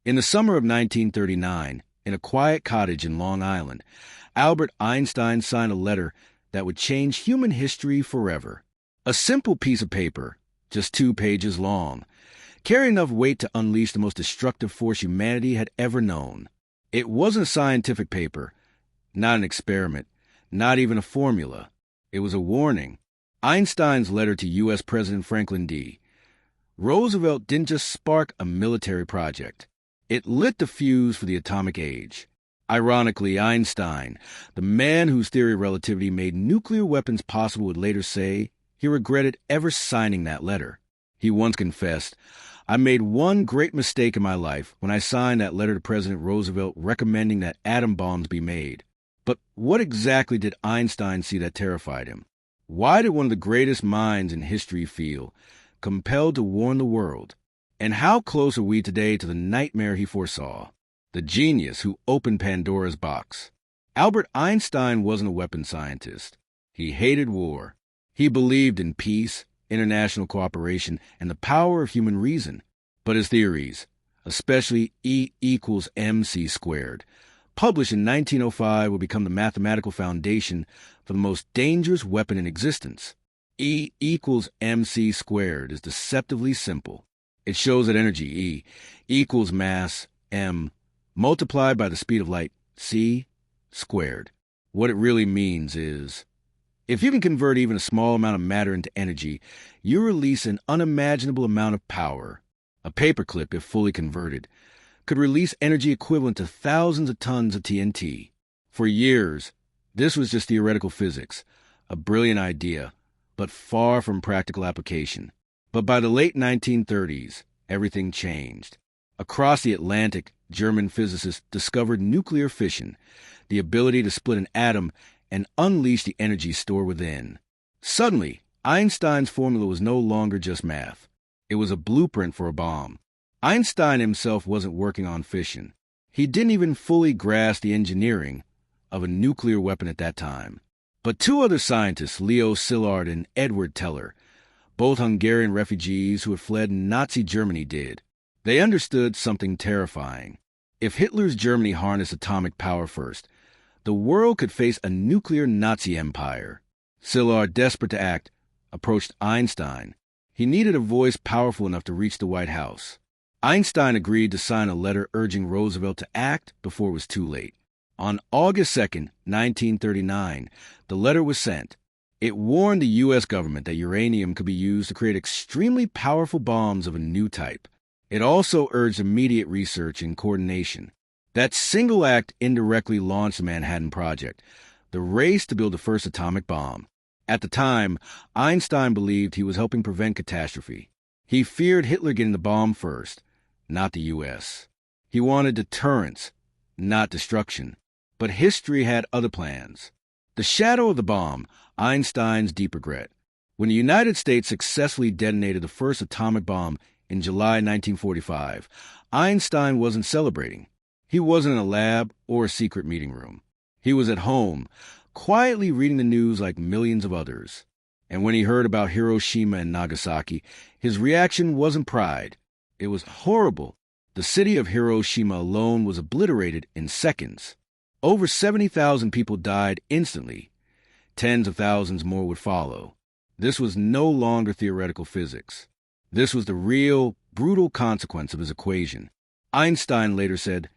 In the summer of 1939, in a quiet cottage in Long Island, Albert Einstein signed a letter that would change human history forever. A simple piece of paper, just 2 pages long, carried enough weight to unleash the most destructive force humanity had ever known. It wasn't a scientific paper, not an experiment, not even a formula. It was a warning. Einstein's letter to U.S. President Franklin D. Roosevelt didn't just spark a military project. It lit the fuse for the atomic age. Ironically, Einstein, the man whose theory of relativity made nuclear weapons possible, would later say he regretted ever signing that letter. He once confessed, "I made one great mistake in my life when I signed that letter to President Roosevelt recommending that atom bombs be made." But what exactly did Einstein see that terrified him? Why did one of the greatest minds in history feel compelled to warn the world? And how close are we today to the nightmare he foresaw? The genius who opened Pandora's box. Albert Einstein wasn't a weapons scientist. He hated war. He believed in peace, international cooperation, and the power of human reason. But his theories, especially E equals mc squared, published in 1905, will become the mathematical foundation for the most dangerous weapon in existence. E equals mc squared is deceptively simple. It shows that energy, E, equals mass, m, multiplied by the speed of light, c, squared. What it really means is, if you can convert even a small amount of matter into energy, you release an unimaginable amount of power. A paperclip, if fully converted, could release energy equivalent to thousands of tons of TNT. For years, this was just theoretical physics, a brilliant idea, but far from practical application. But by the late 1930s, everything changed. Across the Atlantic, German physicists discovered nuclear fission, the ability to split an atom and unleash the energy stored within. Suddenly, Einstein's formula was no longer just math. It was a blueprint for a bomb. Einstein himself wasn't working on fission. He didn't even fully grasp the engineering of a nuclear weapon at that time. But 2 other scientists, Leo Szilard and Edward Teller, both Hungarian refugees who had fled Nazi Germany, did. They understood something terrifying. If Hitler's Germany harnessed atomic power first, the world could face a nuclear Nazi empire. Szilard, desperate to act, approached Einstein. He needed a voice powerful enough to reach the White House. Einstein agreed to sign a letter urging Roosevelt to act before it was too late. On August 2, 1939, the letter was sent. It warned the U.S. government that uranium could be used to create extremely powerful bombs of a new type. It also urged immediate research and coordination. That single act indirectly launched the Manhattan Project, the race to build the first atomic bomb. At the time, Einstein believed he was helping prevent catastrophe. He feared Hitler getting the bomb first, not the U.S. He wanted deterrence, not destruction. But history had other plans. The shadow of the bomb, Einstein's deep regret. When the United States successfully detonated the first atomic bomb in July 1945, Einstein wasn't celebrating. He wasn't in a lab or a secret meeting room. He was at home, quietly reading the news like millions of others. And when he heard about Hiroshima and Nagasaki, his reaction wasn't pride. It was horrible. The city of Hiroshima alone was obliterated in seconds. Over 70,000 people died instantly. Tens of thousands more would follow. This was no longer theoretical physics. This was the real, brutal consequence of his equation. Einstein later said,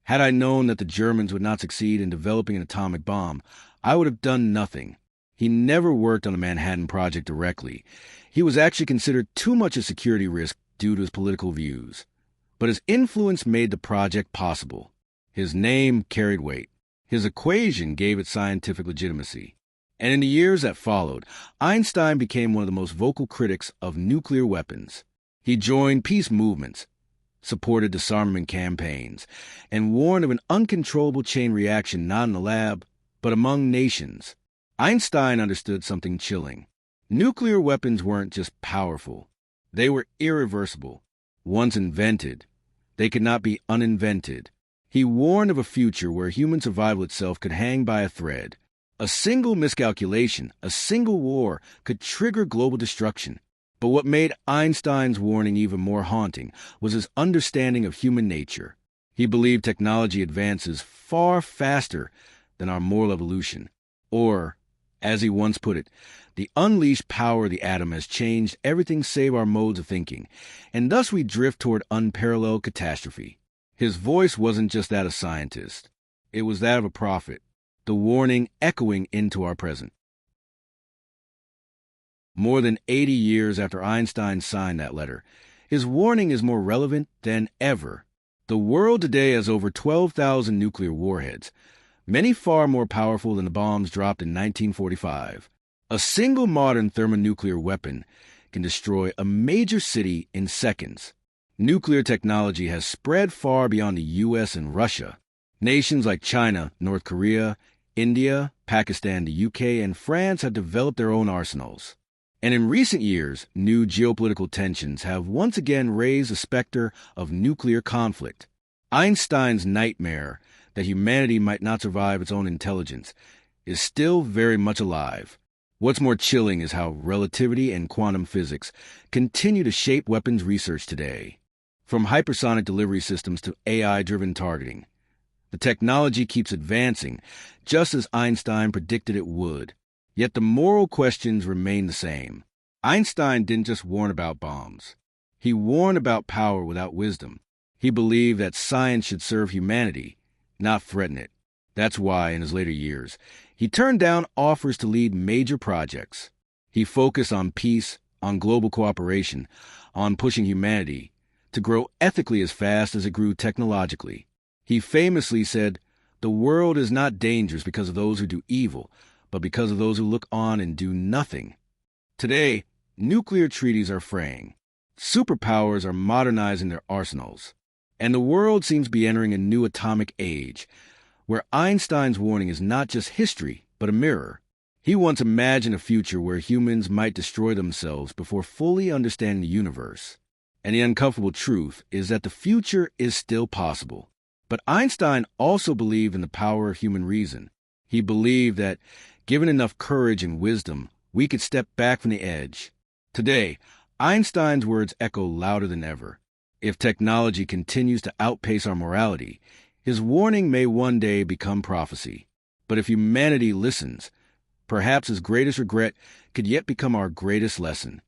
"Had I known that the Germans would not succeed in developing an atomic bomb, I would have done nothing." He never worked on the Manhattan Project directly. He was actually considered too much a security risk due to his political views. But his influence made the project possible. His name carried weight. His equation gave it scientific legitimacy. And in the years that followed, Einstein became one of the most vocal critics of nuclear weapons. He joined peace movements, supported disarmament campaigns, and warned of an uncontrollable chain reaction not in the lab, but among nations. Einstein understood something chilling. Nuclear weapons weren't just powerful. They were irreversible. Once invented, they could not be uninvented. He warned of a future where human survival itself could hang by a thread. A single miscalculation, a single war, could trigger global destruction. But what made Einstein's warning even more haunting was his understanding of human nature. He believed technology advances far faster than our moral evolution. Or, as he once put it, the unleashed power of the atom has changed everything save our modes of thinking, and thus we drift toward unparalleled catastrophe. His voice wasn't just that of a scientist. It was that of a prophet, the warning echoing into our present. More than 80 years after Einstein signed that letter, his warning is more relevant than ever. The world today has over 12,000 nuclear warheads, many far more powerful than the bombs dropped in 1945. A single modern thermonuclear weapon can destroy a major city in seconds. Nuclear technology has spread far beyond the U.S. and Russia. Nations like China, North Korea, India, Pakistan, the UK, and France have developed their own arsenals. And in recent years, new geopolitical tensions have once again raised the specter of nuclear conflict. Einstein's nightmare that humanity might not survive its own intelligence is still very much alive. What's more chilling is how relativity and quantum physics continue to shape weapons research today. From hypersonic delivery systems to AI-driven targeting, the technology keeps advancing, just as Einstein predicted it would. Yet the moral questions remain the same. Einstein didn't just warn about bombs. He warned about power without wisdom. He believed that science should serve humanity, not threaten it. That's why, in his later years, he turned down offers to lead major projects. He focused on peace, on global cooperation, on pushing humanity to grow ethically as fast as it grew technologically. He famously said, "The world is not dangerous because of those who do evil, but because of those who look on and do nothing." Today, nuclear treaties are fraying. Superpowers are modernizing their arsenals. And the world seems to be entering a new atomic age, where Einstein's warning is not just history, but a mirror. He once imagined a future where humans might destroy themselves before fully understanding the universe. And the uncomfortable truth is that the future is still possible. But Einstein also believed in the power of human reason. He believed that, given enough courage and wisdom, we could step back from the edge. Today, Einstein's words echo louder than ever. If technology continues to outpace our morality, his warning may one day become prophecy. But if humanity listens, perhaps his greatest regret could yet become our greatest lesson.